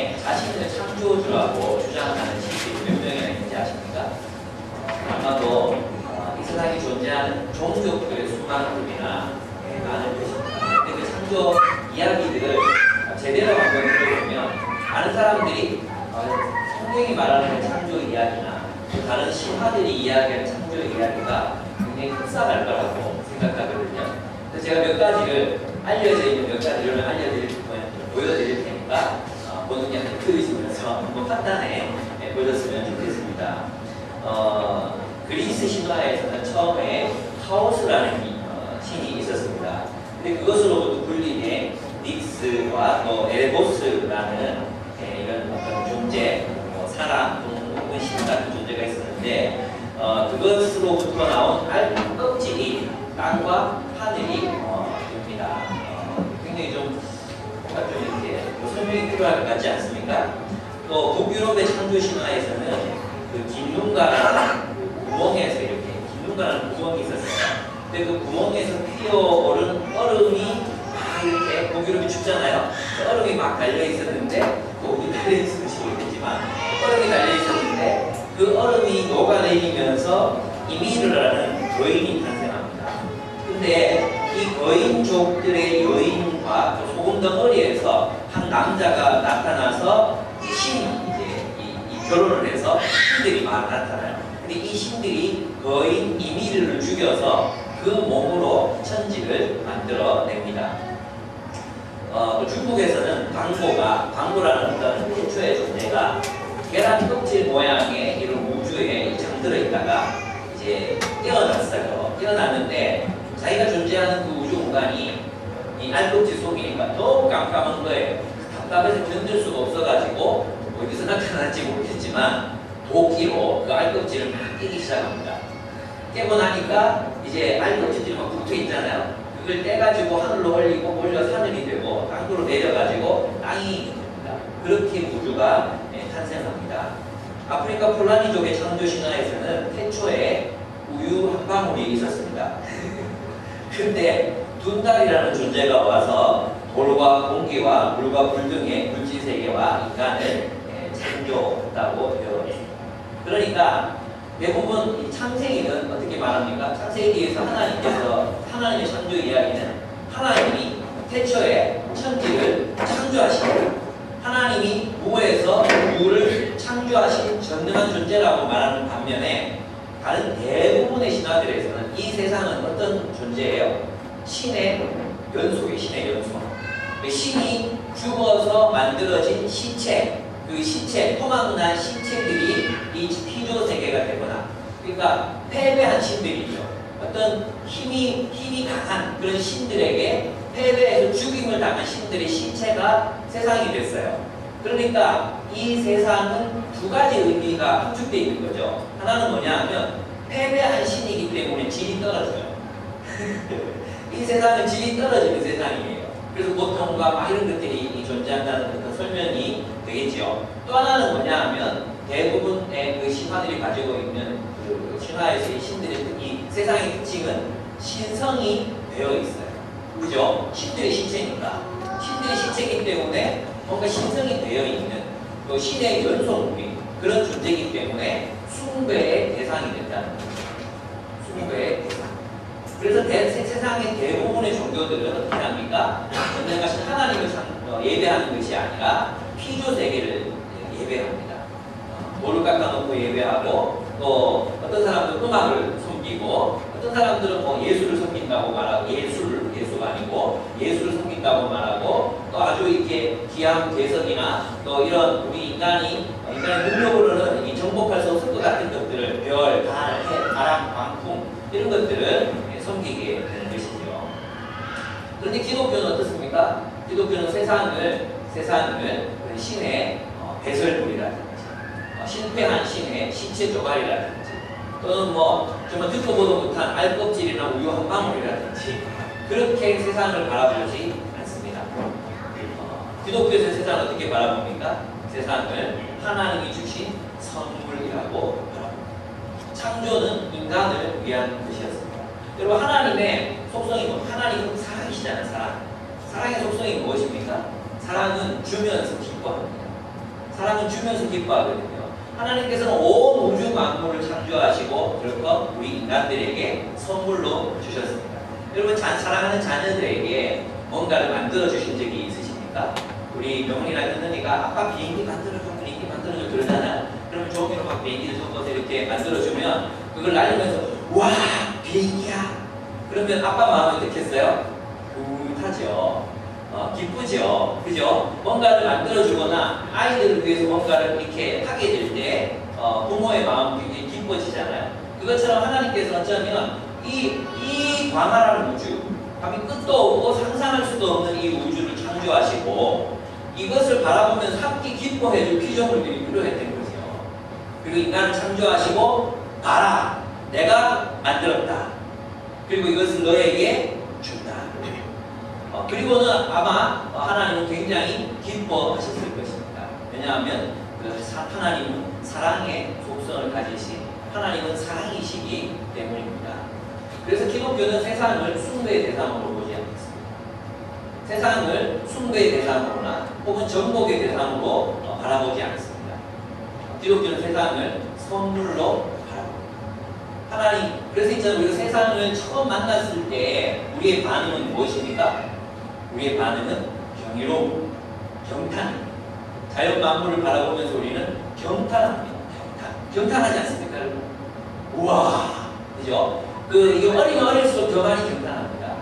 중에 자신을 창조주라고 주장하는 신들이 몇 명이나 있는지 아십니까? 아마도 이 세상에 존재하는 종족들의 수만큼이나 많을 것입니다. 근데 그 창조 이야기들을 제대로 한번 들어보면 많은 사람들이 성경이 말하는 창조 이야기나 다른 신화들이 이야기하는 창조 이야기가 굉장히 흡사할 거라고 생각하거든요. 그래서 제가 몇 가지를 알려져 있는 몇 가지를 보여드릴 테니까 보는 게 아니라 들으시면서 한번 판단해 보셨으면 좋겠습니다. 그리스 신화에서는 처음에 카오스라는 신이 있었습니다. 근데 그것으로부터 분리된 닉스와 또 에레보스라는 이런 어떤 존재, 사람 혹은 신 같은 존재가 있었는데 그것으로부터 나온 알 껍질이 땅과 하늘이 됩니다. 굉장히 좀 이렇게 설명이 필요할 것 같지 않습니까? 또 북유럽의 창조 신화에서는 그 긴눈가라는 구멍에서 이렇게 긴눈가라는 구멍이 있었어요. 근데 그 구멍에서 피어오른 얼음이 이렇게 북유럽이 춥잖아요. 얼음이 막 달려 있었는데 거기 달려 있을지 모르겠지만 얼음이 달려 있었는데 그 얼음이 녹아내리면서 이미르라는 거인이 탄생합니다. 근데 이 거인족들의 여인과 소금 덩어리에서 한 남자가 나타나서 이 결혼을 해서 신들이 막 나타나요. 근데 이 신들이 거인 이미르를 죽여서 그 몸으로 천지를 만들어냅니다. 중국에서는 광고라는 어떤 최초의 존재가 계란 껍질 모양의 이런 우주에 잠들어 있다가 이제 깨어났어요. 깨어났는데 자기가 존재하는 그 우주 공간이 이 알껍질 속이니까 너무 깜깜한 거예요. 답답해서 견딜 수가 없어가지고 어디서 나타났는지 모르겠지만 도끼로 그 알껍질을 막 깨기 시작합니다. 깨고 나니까 이제 알껍질이 막 붙어 있잖아요. 그걸 떼가지고 하늘로 올리고 올려서 하늘이 되고 땅으로 내려가지고 땅이 됩니다. 그렇게 우주가 탄생합니다. 아프리카 풀라니족의 창조 신화에서는 태초에 우유 한 방울이 있었습니다. 근데 둔달이라는 존재가 와서 돌과 공기와 물과 불 등의 물질 세계와 인간을 창조했다고 되어 있습니다. 그러니까 대부분 이 창세기는 어떻게 말합니까? 창세기에서 하나님의 창조 이야기는 하나님이 태초에 천지를 창조하십니다. 하나님이 무에서 유를 창조하신 전능한 존재라고 말하는 반면에 다른 대부분의 신화들에서는 이 세상은 어떤 존재예요? 신의 연속이에요. 신의 연속. 신이 죽어서 만들어진 시체, 그 시체, 토막난 시체들이 이 피조 세계가 되거나, 그러니까 패배한 신들이죠. 어떤 힘이 강한 그런 신들에게 패배해서 죽임을 당한 신들의 시체가 세상이 됐어요. 그러니까 이 세상은 두 가지 의미가 함축되어 있는 거죠. 하나는 뭐냐 하면 패배한 신이기 때문에 질이 떨어져요. 이 세상은 질이 떨어지는 세상이에요. 그래서 고통과 막 이런 것들이 존재한다는 어떤 설명이 되겠죠. 또 하나는 뭐냐 하면 대부분의 그 신화들이 가지고 있는 그 신화에서의 신들의 특이, 세상의 특징은 신성이 되어 있어요. 그죠? 신들의 시체니까. 신들의 시체이기 때문에 뭔가 신성이 되어 있는 또 신의 연속무비 그런 존재이기 때문에 숭배의 대상이 된다는 거죠. 숭배의 대상. 그래서 세상의 대부분의 종교들은 어떻게 합니까? 언젠가 하나님을 예배하는 것이 아니라 피조 세계를 예배합니다. 돌을 깎아놓고 예배하고 또 어떤 사람들은 음악을 섬기고 어떤 사람들은 뭐 예수를 섬긴다고 말하고 예수가 아니고 예수를 섬긴다고 말하고 또 아주 이렇게 기암 개석이나 또 이런 우리 인간의 능력으로는 이 정복할 수 없을 것 같은 것들을 별, 달, 해, 바람, 광풍 이런 것들을 섬기게 되는 것이죠. 그런데 기독교는 어떻습니까? 기독교는 세상을 신의 배설물이라든지 실패한 신의 신체 조각이라든지 또는 뭐 정말 듣도 보도 못한 알껍질이나 우유 한 방울이라든지 그렇게 세상을 바라보지 않습니다. 기독교에서 세상을 어떻게 바라봅니까? 세상을 하나님이 주신 선물이라고 바라봅니다. 창조는 인간을 위한 것이었습니다. 여러분 하나님의 속성이 하나님은 사랑이시잖아요. 사랑의 속성이 무엇입니까? 사랑은 주면서 기뻐합니다. 사랑은 주면서 기뻐하거든요. 하나님께서는 온 우주 만물을 창조하시고 그렇고 우리 인간들에게 선물로 주셨습니다. 여러분 사랑하는 자녀들에게 뭔가를 만들어 주신 적이 있으십니까? 우리 명훈이나 현은이가 아빠 비행기 만들어줘 비행기 만들어줘 그러잖아요. 그러면 종이로 막 비행기를 접어서 이렇게 만들어주면 그걸 날리면서 와 비행기야. 그러면 아빠 마음이 어떻겠어요? 뿌듯하죠. 기쁘죠. 그죠? 뭔가를 만들어주거나 아이들을 위해서 뭔가를 이렇게 하게 될 때 부모의 마음이 굉장히 기뻐지잖아요. 그것처럼 하나님께서 어쩌면 이 광활한 우주, 밤이 끝도 없고 상상할 수도 없는 이 우주를 창조하시고 이것을 바라보면서 함께 기뻐해줄 피조물들이 필요했던 거죠. 그리고 인간을 창조하시고 봐라, 내가 만들었다. 그리고 이것을 너에게 준다. 그리고는 아마 하나님은 굉장히 기뻐하셨을 것입니다. 왜냐하면 하나님은 사랑의 속성을 가지신 하나님은 사랑이시기 때문입니다. 그래서 기독교는 세상을 숭배의 대상으로 보지 않습니다. 세상을 숭배의 대상으로나 혹은 정복의 대상으로 바라보지 않습니다. 기독교는 세상을 선물로 바라봅니다. 하나님, 그래서 있잖아요. 우리가 세상을 처음 만났을 때 우리의 반응은 무엇입니까? 우리의 반응은 경이로움, 경탄. 자연 만물을 바라보면서 우리는 경탄합니다. 경탄하지 않습니까, 여러분? 우와, 그죠? 이게 어리면 어릴수록 더 많이 경탄합니다.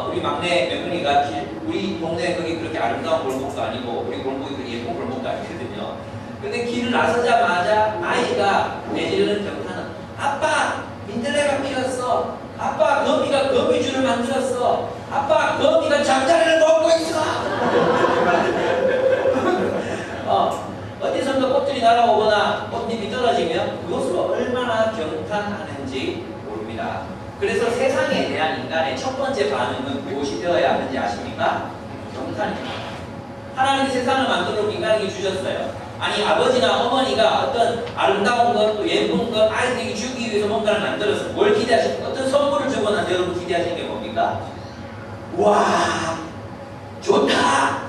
우리 막내 명은이가 우리 동네 거기 그렇게 아름다운 골목도 아니고 우리 골목이 그렇게 예쁜 골목도 아니거든요. 근데 길을 나서자마자 아이가 내지르는 경탄은 아빠 민들레가 피었어. 아빠 거미가 거미줄을 만들었어. 아빠 거미가 잠자리를 먹고 있어. 어디선가 꽃들이 날아오거나 꽃잎이 떨어지면 그것으로 얼마나 경탄하는지 모릅니다. 그래서 세상에 대한 인간의 첫 번째 반응은 무엇이 되어야 하는지 아십니까? 경탄입니다. 하나님이 세상을 만들어 인간에게 주셨어요. 아니 아버지나 어머니가 어떤 아름다운 것, 또 예쁜 것 아이들에게 주기 위해서 뭔가를 만들어서 뭘 기대하십니까? 어떤 선물을 주거나 여러분 기대하시는 게 뭡니까? 와 좋다!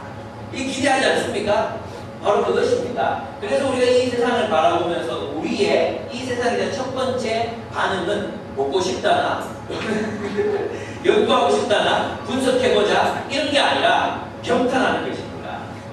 이 기대하지 않습니까? 바로 그것입니다. 그래서 우리가 이 세상을 바라보면서 우리의 이 세상에 대한 첫 번째 반응은 먹고 싶다나 연구하고 싶다나 분석해보자 이런 게 아니라 경탄하는 것입니다.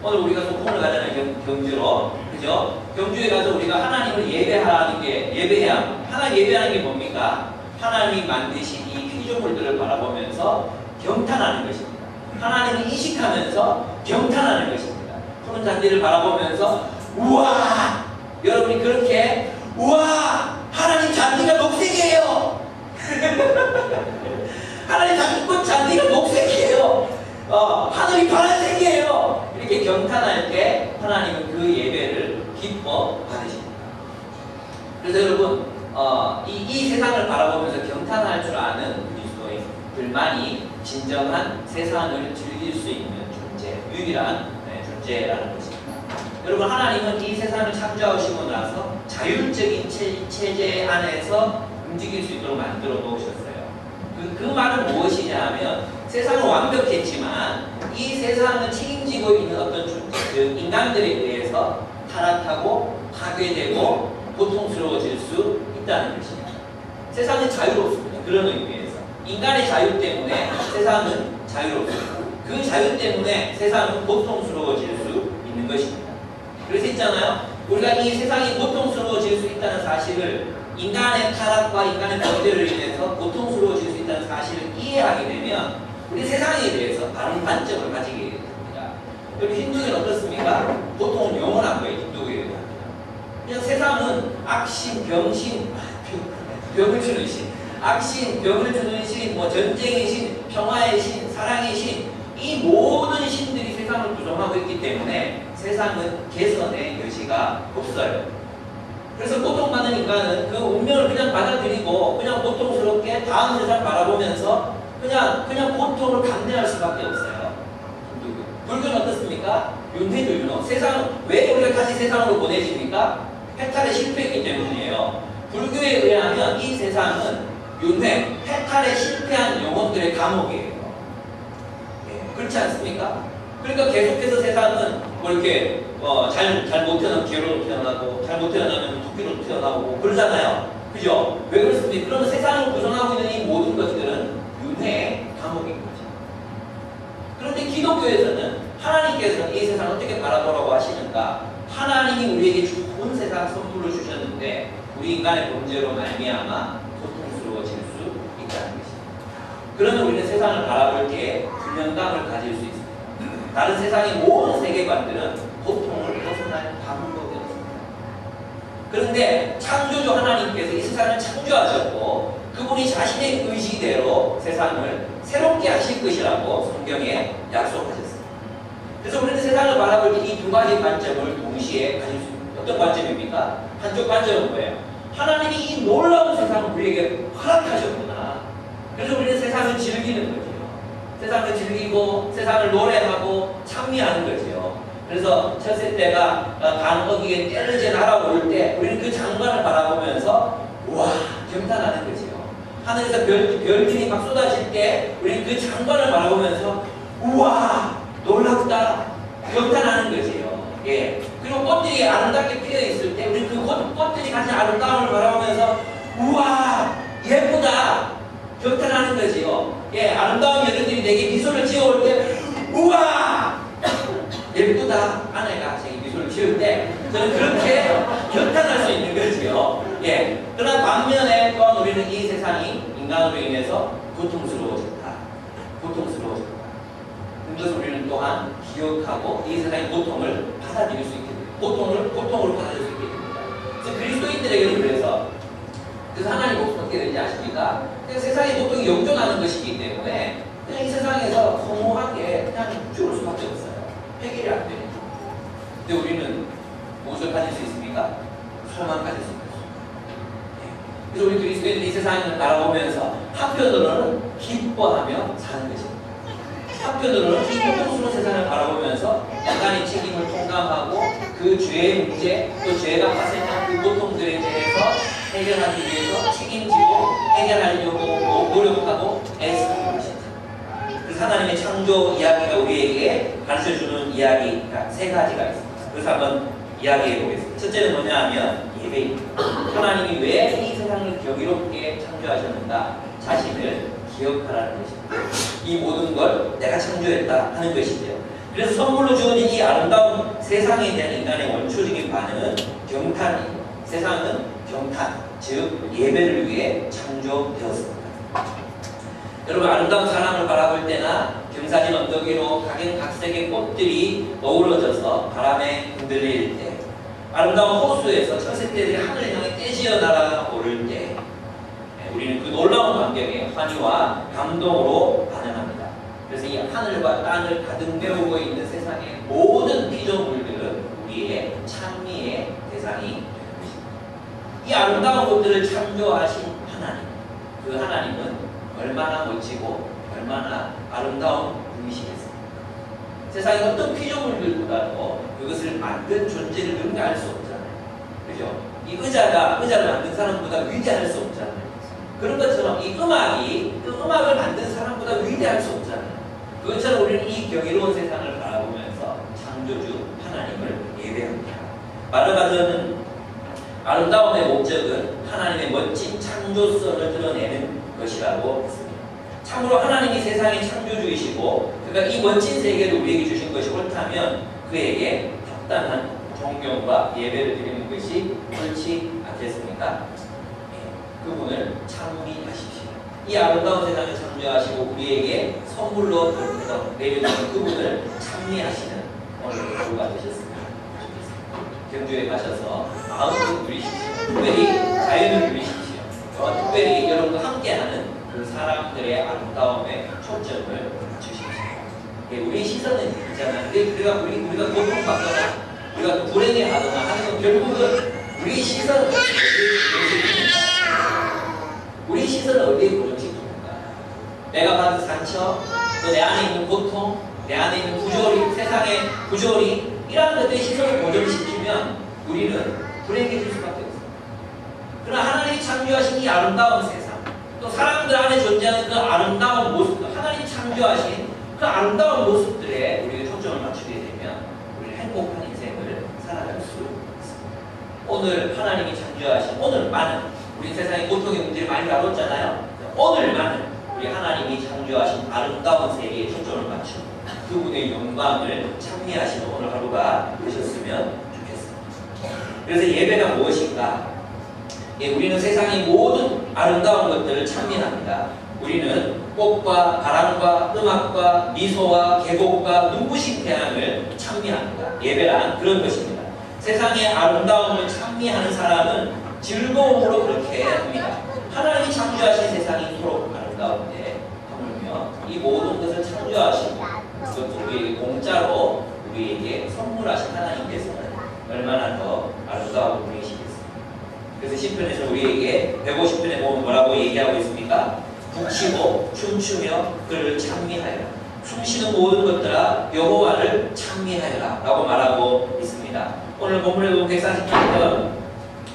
오늘 우리가 소풍을 가잖아요. 경주로. 그죠? 경주에 가서 우리가 하나님을 예배하는 게 예배해야 하나님 예배하는 게 뭡니까? 하나님이 만드신 이 피조물들을 바라보면서 경탄하는 것입니다. 하나님을 인식하면서 경탄하는 것입니다. 푸른 잔디를 바라보면서 우와! 여러분이 그렇게 우와! 하나님 잔디가 녹색이에요! 하나님 꽃 잔디가 녹색이에요! 하늘이 파란색이에요! 이렇게 경탄할 때 하나님은 그 예배를 기뻐 받으십니다. 그래서 여러분 이 세상을 바라보면서 경탄할 줄 아는 그리스도인들만이 진정한 세상을 즐길 수 있는 존재, 유일한 존재라는 것입니다. 여러분 하나님은 이 세상을 창조하시고 나서 자율적인 체제 안에서 움직일 수 있도록 만들어 놓으셨어요. 그 말은 무엇이냐 하면 세상은 완벽했지만 이 세상을 책임지고 있는 어떤 인간들에 의해서 타락하고 파괴되고 고통스러워질 수 있다는 것입니다. 세상은 자유롭습니다. 그런 의미에서 인간의 자유 때문에 세상은 자유롭습니다. 그 자유 때문에 세상은 고통스러워질 수 있는 것입니다. 그래서 있잖아요. 우리가 이 세상이 고통스러워질 수 있다는 사실을 인간의 타락과 인간의 범죄를 인해서 고통스러워질 수 있다는 사실을 이해하게 되면 우리 세상에 대해서 바른 관점을 가지게 됩니다. 여러분 힌두교는 어떻습니까? 고통은 영원한 거예요. 힌두교에 대한. 그냥 세상은 악신, 병신, 병을 주는 신, 악신, 병을 주는 신, 전쟁의 신, 평화의 신, 사랑의 신, 이 모든 신들이 세상을 구성하고 있기 때문에 세상은 개선의 여지가 없어요. 그래서 고통받는 인간은 그 운명을 그냥 받아들이고 그냥 고통스럽게 다음 세상 바라보면서 그냥 고통을 감내할 수밖에 없어요. 불교는 어떻습니까? 윤회죠, 윤호. 왜 우리가 다시 세상으로 보내집니까? 해탈에 실패했기 때문이에요. 불교에 의하면 이 세상은 윤회, 해탈에 실패한 영혼들의 감옥이에요. 그렇지 않습니까? 그러니까 계속해서 세상은 이렇게 잘 못 태어나면 개로 태어나고, 잘 못 태어나면 토끼로 태어나고, 그러잖아요. 그죠? 왜 그렇습니까? 그러면 세상을 구성하고 있는 이 모든 것들은 윤회의 감옥인 거죠. 그런데 기독교에서는 하나님께서는 이 세상을 어떻게 바라보라고 하시는가? 하나님이 우리에게 좋은 세상 선물로 주셨는데, 우리 인간의 범죄로 말미암아 고통스러워질 수 있다는 것입니다. 그러면 우리는 세상을 바라볼 때 불면감을 가질 수 있습니다. 다른 세상의 모든 세계관들은 고통을 벗어날 방법이었습니다. 그런데 창조주 하나님께서 이 세상을 창조하셨고 그분이 자신의 의지대로 세상을 새롭게 하실 것이라고 성경에 약속하셨습니다. 그래서 우리는 세상을 바라볼 때 이 두 가지 관점을 동시에 가질 수 있습니다. 어떤 관점입니까? 한쪽 관점은 뭐예요? 하나님이 이 놀라운 세상을 우리에게 허락하셨구나. 그래서 우리는 세상을 즐기는 거죠. 세상을 즐기고 세상을 노래하고 찬미하는 거죠. 그래서 첫째 때가 간거기에 때르게 날아올 때 우리는 그 장관을 바라보면서 와 경탄하는 거죠. 하늘에서 별들이 막 쏟아질 때 우리는 그 장관을 바라보면서 우와 놀랍다 경탄하는 거지요. 예. 그리고 꽃들이 아름답게 피어 있을 때 우리는 그 꽃들이 가진 아름다움을 바라보면서 우와 예쁘다 경탄하는 거지요. 예, 아름다운 여인들이 내게 미소를 지어올 때 우와 예쁘다 아내가 자기 미소를 지을 때 저는 그렇게 경탄할 수 있는 거지요. 예. 그러나 반면에 또한 우리는 이 세상이 인간으로 인해서 고통스러워졌다. 그래서 우리는 또한 기억하고 이 세상의 고통을 받아들일 수 있게 됩니다. 고통으로 받아들일 수 있게 됩니다. 그래서 그리스도인들에게는 그래서 하나님 목숨 어떻게 되는지 아십니까? 세상의 고통이 영존하는 것이기 때문에 그냥 이 세상에서 허무하게 그냥 죽을 수밖에 없어요. 해결이 안 되는 거예요. 근데 우리는 무엇을 가질 수 있습니까? 소망 가질 수 있습니다. 그래서 우리 그리스도인들이 이 세상을 바라보면서 한편으로는 기뻐하며 사는 것입니다. 한편으로는 이 고통스러운 세상을 바라보면서 인간의 책임을 통감하고 그 죄의 문제, 또 죄가 발생한 그 고통들에 대해서 해결하기 위해서 책임지고 해결하려고 노력하고 애쓰는 것입니다. 그래서 하나님의 창조 이야기가 우리에게 가르쳐주는 이야기가 세 가지가 있습니다. 그래서 한번 이야기해 보겠습니다. 첫째는 뭐냐 하면 예배입니다. 하나님이 왜 이 세상을 경이롭게 창조하셨는가? 자신을 기억하라는 것입니다. 이 모든 걸 내가 창조했다 하는 것이죠. 그래서 선물로 주어진 이 아름다운 세상에 대한 인간의 원초적인 반응은 경탄이에요. 세상은 경탄, 즉 예배를 위해 창조되었습니다. 여러분 아름다운 사람을 바라볼 때나 경사진 언덕 위로 각양각색의 꽃들이 어우러져서 바람에 흔들릴 때, 아름다운 호수에서 천새떼들이 하늘을 향해 떼지어 날아오를 때 우리는 그 놀라운 광경에 환희와 감동으로 반응합니다. 그래서 이 하늘과 땅을 가득 메우고 있는 세상의 모든 피조물들은 우리의 찬미의 대상이 되는 것입니다. 이 아름다운 것들을 창조하신 하나님, 그 하나님은 얼마나 멋지고 얼마나 아름다운 분이시겠습니까? 세상의 어떤 피조물들보다도 그것을 만든 존재를 능가할 수 없잖아요. 그죠? 이 의자를 만든 사람보다 위대할 수 없잖아요. 그런 것처럼 이 음악이 그 음악을 만든 사람보다 위대할 수 없잖아요. 그것처럼 우리는 이 경이로운 세상을 바라보면서 창조주 하나님을 예배합니다. 마르가저는 아름다움의 목적은 하나님의 멋진 창조성을 드러내는 것이라고 했습니다. 참으로 하나님이 세상의 창조주이시고 그가 이 멋진 세계를 우리에게 주신 것이 옳다면 그에게 합당한 존경과 예배를 드리는 것이 옳지 않겠습니까? 그분을 찬미하십시오. 이 아름다운 세상을 창조하시고 우리에게 선물로 내려주는 그분을 찬미하시는 오늘 하루가 되셨습니다. 경주에 가셔서 마음을 누리십시오. 특별히 자연을 누리십시오. 특별히 여러분과 함께하는 그 사람들의 아름다움에 초점을 주십시오. 우리 시선은 있잖아요. 우리가 고통받거나 우리가 또 불행해하거나 하는 건 결국은 우리 시선은 우리 시선을 어디에 고정시키는가? 내가 받은 상처, 또 내 안에 있는 고통, 내 안에 있는 부조리, 세상의 부조리 이런 것들의 시선을 고정시키면 우리는 불행해질 수밖에 없습니다. 그러나 하나님이 창조하신 이 아름다운 세상, 또 사람들 안에 존재하는 그 아름다운 모습, 하나님이 창조하신 그 아름다운 모습들에 우리가 초점을 맞추게 되면 우리는 행복한 인생을 오늘 하나님이 창조하신 오늘만은 우리 세상에 고통의 문제를 많이 다뤘잖아요. 오늘만은 우리 하나님이 창조하신 아름다운 세계에 초점을 맞추고 그분의 영광을 찬미하시는 오늘 하루가 되셨으면 좋겠습니다. 그래서 예배가 무엇인가? 우리는 세상의 모든 아름다운 것들을 찬미합니다. 우리는 꽃과 바람과 음악과 미소와 계곡과 눈부신 태양을 찬미합니다. 예배란 그런 것입니다. 세상의 아름다움을 찬미하는 사람은 즐거움으로 그렇게 합니다. 하나님이 창조하신 세상이 이토록 아름다운데 하물며 이 모든 것을 창조하시고 그것도 우리에게 공짜로 우리에게 선물하신 하나님께서는 얼마나 더 아름다운 분이시겠습니까? 그래서 시편에서 우리에게 150편에 보면 뭐라고 얘기하고 있습니까? 북치고 춤추며 그를 찬미하여라. 숨쉬는 모든 것들아 여호와를 찬미하여라 라고 말하고 있습니다. 오늘 본문에 보면 140편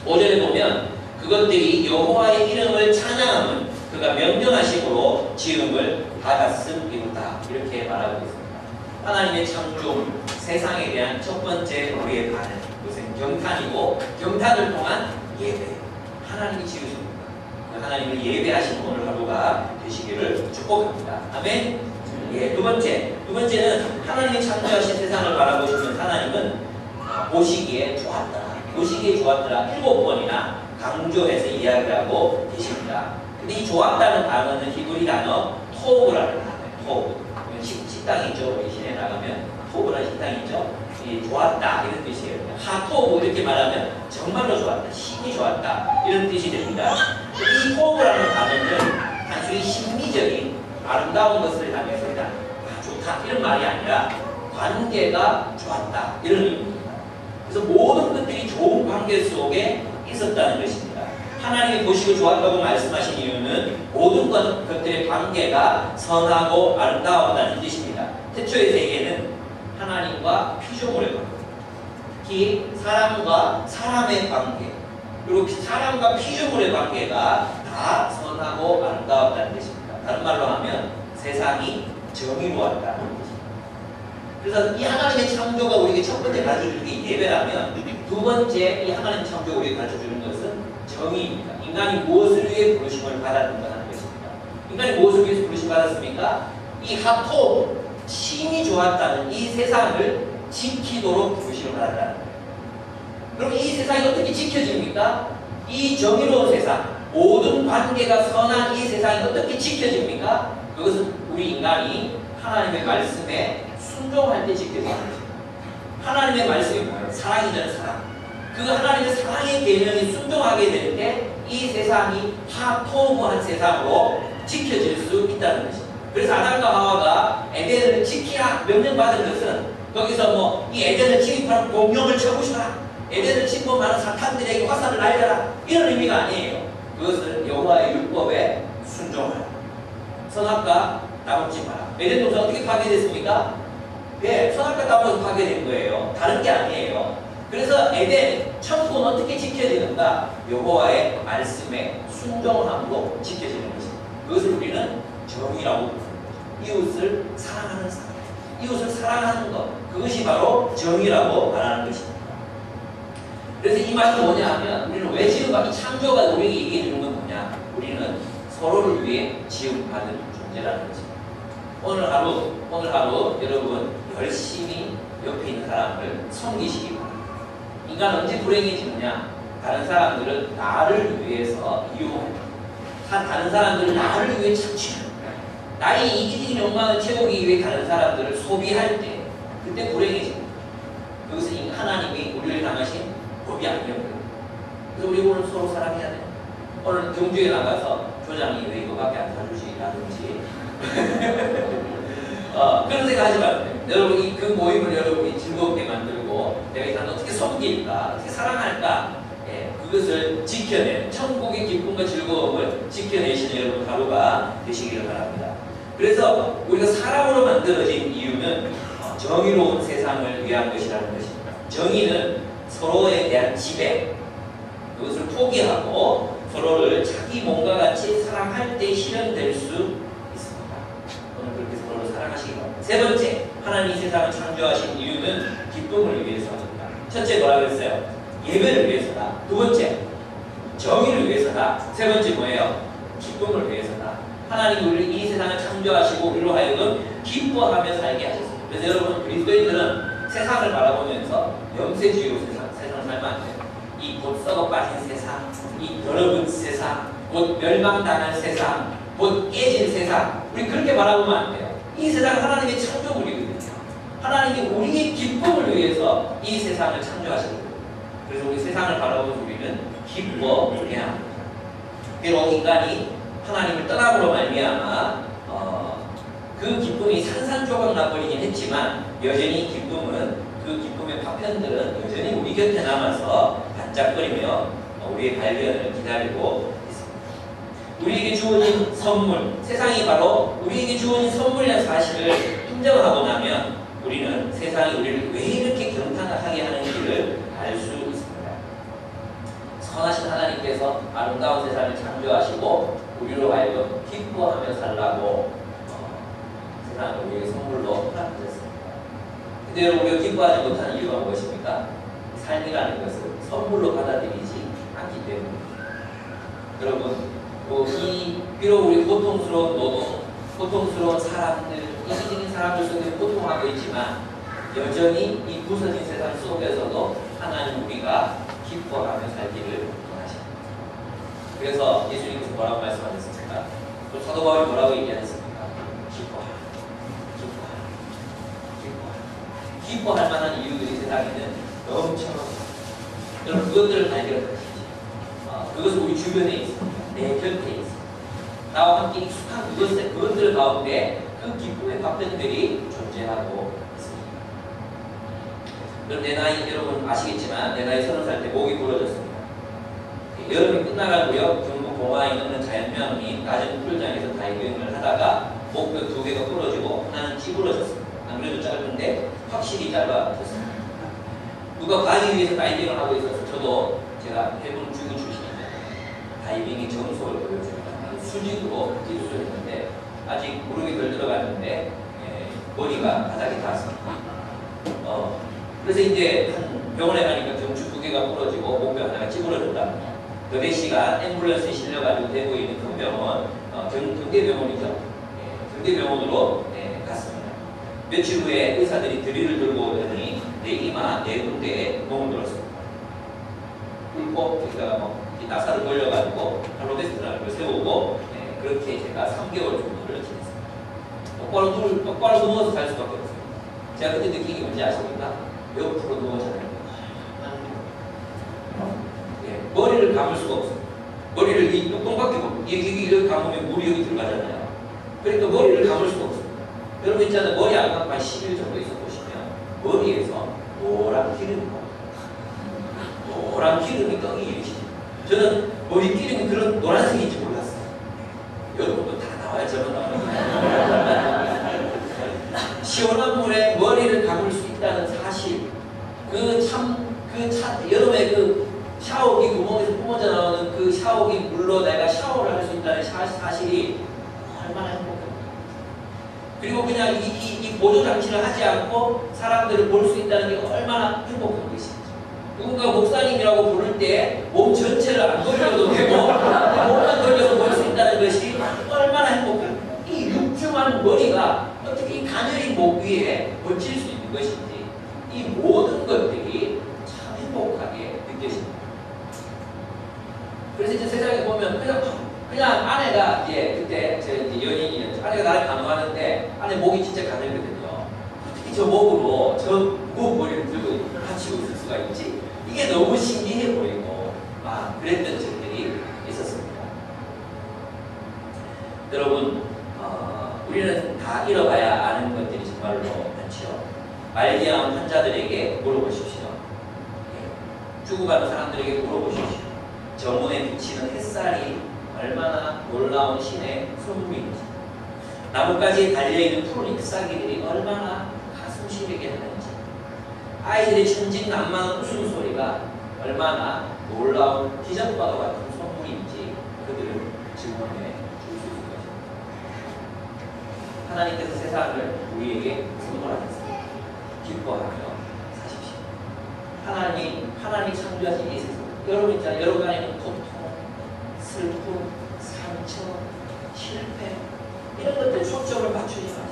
5절에 보면 그것들이 여호와의 이름을 찬양함은 그가 명령하심으로 지음을 받았음이로다 이렇게 말하고 있습니다. 하나님의 창조, 세상에 대한 첫 번째 우리의 반응, 그것은 경탄이고 경탄을 통한 예배. 하나님이 지으십니다. 하나님을 예배하시는 오늘 하루가 되시기를 축복합니다. 아멘. 예, 두 번째는 하나님이 창조하신 세상을 바라보시면 하나님은 보시기에 좋았더라. 보시기에 좋았더라. 7번이나 강조해서 이야기를 하고 계십니다. 근데 이 좋았다는 단어는 히브리 단어 토브라는 단어예요. 토브. 식당이 있죠. 우리 시내에 나가면 토브라는 식당이 있죠. 좋았다 이런 뜻이에요. 하토브 이렇게 말하면 정말로 좋았다, 신이 좋았다 이런 뜻이 됩니다. 이 토브라는 단어는 단순히 심미적인 아름다운 것을 향해서 그냥 좋다 이런 말이 아니라 관계가 좋았다 이런 의미입니다. 그래서 모든 것들이 좋은 관계 속에 있었다는 것입니다. 하나님이 보시고 좋았다고 말씀하신 이유는 모든 것들의 관계가 선하고 아름다웠다는 뜻입니다. 태초의 세계는 하나님과 피조물의 관계, 특히 사람과 사람의 관계, 그리고 사람과 피조물의 관계가 다 선하고 아름다웠다는 뜻입니다. 다른 말로 하면 세상이 정의로웠다는 뜻입니다. 그래서 이 하나님의 창조가 우리에게 첫 번째 가르쳐주는 게 예배라면 두 번째 이 하나님 창조가 우리에게 가르쳐주는 것은 정의입니다. 인간이 무엇을 위해 부르심을 받았는가 하는 것입니다. 인간이 무엇을 위해서 부르심 받았습니까? 이 하토 신이 좋았다는 이 세상을 지키도록 부르심을 받았다는 거예요. 그럼 이 세상이 어떻게 지켜집니까? 이 정의로운 세상, 모든 관계가 선한 이 세상이 어떻게 지켜집니까? 그것은 우리 인간이 하나님의 말씀에 순종할 때 지켜지는 것입니다. 하나님의 말씀이 뭐예요? 사랑이잖아요, 사랑. 그 하나님의 사랑의 계명이 순종하게 될 때 이 세상이 하토무한 세상으로 지켜질 수 있다는 것입니다. 그래서 아담과 하와가 에덴을 지키라 명령받은 것은 거기서 뭐 이 에덴을 침입하는 공룡을 쳐부셔라, 에덴을 침범하는 사탄들에게 화살을 날려라 이런 의미가 아니에요. 그것은 여호와의 율법에 순종하라. 선악과 나무지 마라. 에덴 동산 어떻게 파괴됐습니까? 네, 선악과 나무에서 파괴된 거예요. 다른 게 아니에요. 그래서 에덴, 천국은 어떻게 지켜지는가? 여호와의 말씀에 순종함으로 지켜지는 것입니다. 그것을 우리는 정의라고 부릅니다. 이웃을 사랑하는 사람, 이웃을 사랑하는 것, 그것이 바로 정의라고 말하는 것입니다. 그래서 이 말은 뭐냐 하면 우리는 왜 지음받은 창조가 우리에게 얘기해 주는 건 뭐냐? 우리는 서로를 위해 지음받은 존재라는 것입니다. 오늘 하루 여러분 열심히 옆에 있는 사람을 섬기시기 바랍니다. 인간은 언제 불행해지느냐? 다른 사람들은 나를 위해서 이용합니다. 다른 사람들은 나를 위해 착취합니다. 나의 이기적인 욕망을 채우기 위해 다른 사람들을 소비할 때 그때 불행해집니다. 그것은 하나님이 우리를 당하신 법이 아니었거든요. 그래서 우리 오늘 서로 사랑해야 돼요. 오늘 경주에 나가서 조장이 왜 이거밖에 안 사주지? 라든지 그런 생각 하지 마세요. 여러분 그 모임을 여러분이 즐겁게 만들고 내가 이 사람 어떻게 섬길까? 어떻게 사랑할까? 그것을 지켜내 천국의 기쁨과 즐거움을 지켜내시는 여러분 하루가 되시기를 바랍니다. 그래서 우리가 사람으로 만들어진 이유는 정의로운 세상을 위한 것이라는 것입니다. 정의는 서로에 대한 지배, 그것을 포기하고 서로를 자기 몸과 같이 사랑할 때 실현될 수 있습니다. 오늘 그렇게 서로를 사랑하시기 바랍니다. 세 번째, 하나님이 세상을 창조하신 이유는 기쁨을 위해서입니다. 첫째 뭐라고 했어요? 예배를 위해서다. 두 번째, 정의를 위해서다. 세 번째 뭐예요? 기쁨을 위해서다. 하나님이 우리를 이 세상을 창조하시고 우리로 하여금 기뻐하며 살게 하셨습니다. 그래서 여러분, 그리스도인들은 세상을 바라보면서 영세주의로 세상을 살면 안 돼요. 이 곧 썩어 빠진 세상, 이 더러운 세상, 곧 멸망당할 세상, 곧 깨질 세상, 우리 그렇게 바라보면 안 돼요. 이 세상은 하나님의 창조물이거든요. 하나님이 우리의 기쁨을 위해서 이 세상을 창조하셨거든요. 그래서 우리 세상을 바라보는 우리는 기뻐해야 합니다. 비록 인간이 하나님을 떠남으로 말미암아 그 기쁨이 산산조각 나버리긴 했지만 여전히 그 기쁨의 파편들은 여전히 우리 곁에 남아서 반짝거리며 우리의 발견을 기다리고 있습니다. 우리에게 주어진 선물, 세상이 바로 우리에게 주어진 선물이라는 사실을 인정하고 나면 우리는 세상이 우리를 왜 이렇게 경탄하게 하는지를 알 수 있습니다. 선하신 하나님께서 아름다운 세상을 창조하시고 우리로 하여금 기뻐하며 살라고 세상을 우리에게 선물로 허락하셨습니다. 근데 여러분, 우리가 기뻐하지 못하는 이유가 무엇입니까? 삶이라는 것을 선물로 받아들이지 않기 때문입니다. 여러분, 비록 우리 고통스러운 노동, 고통스러운 사람들, 이기적인 사람들 속에 고통하고 있지만 여전히 이 부서진 세상 속에서도 하나님 우리가 기뻐하며 살기를 원하십니다. 그래서 예수님께서 뭐라고 말씀하셨습니까? 또 사도 바울이 뭐라고 얘기하셨습니까? 기뻐할 만한 이유들이 세상에는 엄청 많습니다. 여러분, 그것들을 발견하십시오. 그것은 우리 주변에 있습니다. 내 곁에 있습니다. 나와 함께 익숙한 그것들 가운데 그 기쁨의 파편들이 존재하고 있습니다. 여러분 아시겠지만 내 나이 30살 때 목이 부러졌습니다. 여름이 끝나가고요. 경북 공화에 있는 자연병원이 낮은 풀장에서 다이빙을 하다가 목뼈 2개가 부러지고 하나는 찌부러졌습니다. 안 그래도 짧은데 확실히 짧아졌습니다. 누가 가기 위해서 다이빙을 하고 있어서 저도 제가 해군 주교 출신인데 다이빙의 정석을 보여줍니다. 수직으로 기술을 했는데 아직 무릎이 덜 들어갔는데 머리가 바닥에 닿았습니다. 그래서 이제 한 병원에 가니까 경추 2개가 부러지고 목뼈 하나가 찌부러졌다. 몇몇 시간 앰뷸런스에 실려가지고 대구에 있는 큰 병원, 경대병원이죠. 경대병원으로 갔습니다. 며칠 후에 의사들이 드릴을 들고 오더니 내 이마, 내 군대에 구멍을 들었습니다. 꿀꺽 여기다가 나사를 돌려가지고 할로데스라는 걸 세우고 그렇게 제가 3개월 정도를 지냈습니다. 똑바로 누워서 살 수밖에 없습니다. 제가 그때 느낀 게 뭔지 아십니까? 옆으로 누워서 자는 거예요. 머리를 감을 수가 없어요. 머리를 이 똥밖에 이렇게 감으면 물이 여기 들어가잖아요. 그러니까 머리를 감을 수가 없어요. 여러분 있잖아요. 머리 안 감고 한 10일 정도 있어 보시면 머리에서 노란 기름이 나와요. 노란 기름이 떡이 일으키죠. 저는 머리 기름이 그런 노란색인지 몰랐어요. 여러분도 다 나와야 저는 나와요. 시원한 물에 머리를 감을 수 있다는 사실, 여름에 샤워기 구멍에서 뿜어져 나오는 그 샤워기 물로 내가 샤워를 할 수 있다는 사실이 얼마나 행복합니까? 그리고 그냥 이 보조 장치를 하지 않고 사람들을 볼 수 있다는 게 얼마나 행복한 것인지. 누군가 목사님이라고 부를 때 몸 전체를 안 돌려도 되고 몸만 돌려서 볼 수 있다는 것이 얼마나 행복합니까? 이 육중한 머리가 어떻게 이 가녀린 목 위에 걸칠 수 있는 것인지, 이 모든 것들이 참 행복하게 느껴집니다. 그래서 이제 세상에 보면 그냥 아내가 그때 제 연인이었죠. 아내가 나를 간호하는데 아내 목이 진짜 가늘거든요. 어떻게 저 목으로 저 무거운 머리를 들고 같이 있을 수가 있지? 이게 너무 신기해 보이고 그랬던 적들이 있었습니다. 여러분, 우리는 다 잃어가야 아는 것들이 정말로 많죠. 말기암 환자들에게 물어보십시오. 죽어가는 사람들에게 물어보십시오. 정원에 비치는 햇살이 얼마나 놀라운 신의 선물인지, 나뭇가지에 달려있는 푸른 잎사귀들이 얼마나 가슴 시리게 하는지, 아이들의 천진난만한 웃음소리가 얼마나 놀라운 기적과도 같은 선물인지 그들을 증언해 줄 수 있을 것입니다. 하나님께서 세상을 우리에게 선물하셨습니다. 기뻐하며 사십시오. 하나님 하나님이 창조하신 이 세상. 여러분 있잖아요. 여러분 안에 있는 고통, 슬픔, 상처, 실패 이런 것들 초점을 맞추지 마십시오.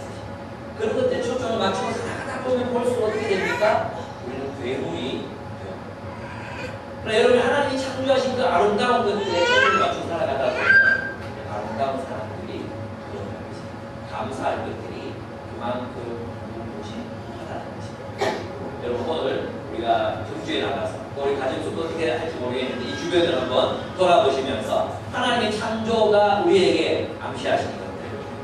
그런 것들 초점을 맞추고 살아가다 보면 볼수록 어떻게 됩니까? 우리는 괴물이 돼요. 그러나 여러분 하나님이 창조하신 그 아름다운 것들에 초점을 맞추고 살아가다 보면 아름다운 사람들이 그런 것입니다. 감사할 것들이 그만큼 무엇하다는 것입니다. 여러분 오늘 우리가 경주에 나가서 우리 가정 속도 어떻게 할지 모르겠는데 이 주변을 한번 돌아보시면서 하나님의 창조가 우리에게 암시하시는 것들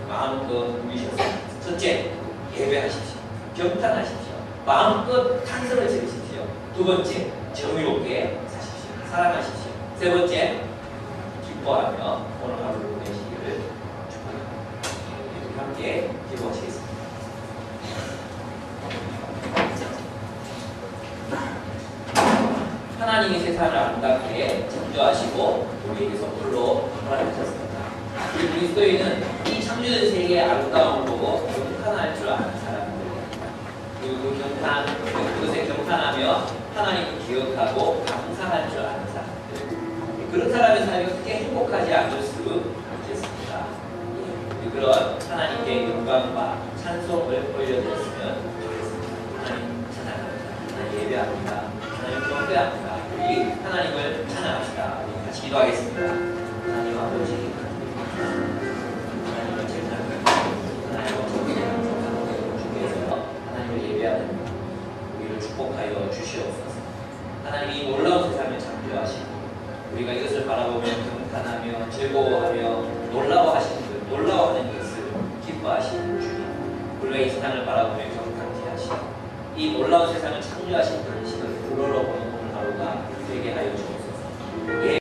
마음껏 누리셔서 첫째 예배하십시오. 경탄하십시오. 마음껏 탄성을 지르십시오. 두 번째 정의롭게 사십시오. 사랑하십시오. 세 번째 기뻐하며 오늘 하루를 보내시기를 축복합니다. 함께 기도하시겠습니다. 하나님이 세상을 아름답게 창조하시고 우리에게 선물로 허락하셨습니다. 우리 그리스도인은 이 창조된 세계의 아름다움을 보고 경탄할 줄 아는 사람들입니다. 그리고 그것에 경탄하며 하나님을 기억하고 감사할 줄 아는 사람들. 그런 사람의 삶이 어떻게 행복하지 않을 수 있겠습니까? 그런 하나님께 영광과 찬송을 올려드렸으면 좋겠습니다. 하나님 찬양합니다. 하나님 예배합니다. 하나님 경배합니다. 우리 하나님을 찬양합시다. 우리 같이 기도하겠습니다. 하나님 아버지, 하나님을 찬양합니다. 하나님 주께서 하나님을 예배하는 우리를 축복하여 주시옵소서. 하나님이 놀라운 세상을 창조하시고 우리가 이것을 바라보며 경탄하며 즐거워하며 놀라워하시는 것, 놀라워하는 것을 기뻐하시는 주님. 우리가 이 세상을 바라보며 경탄케 하시고 이 놀라운 세상을 창조하신 당신을 우러러보는 오늘 하루가 되게 하여 주옵소서.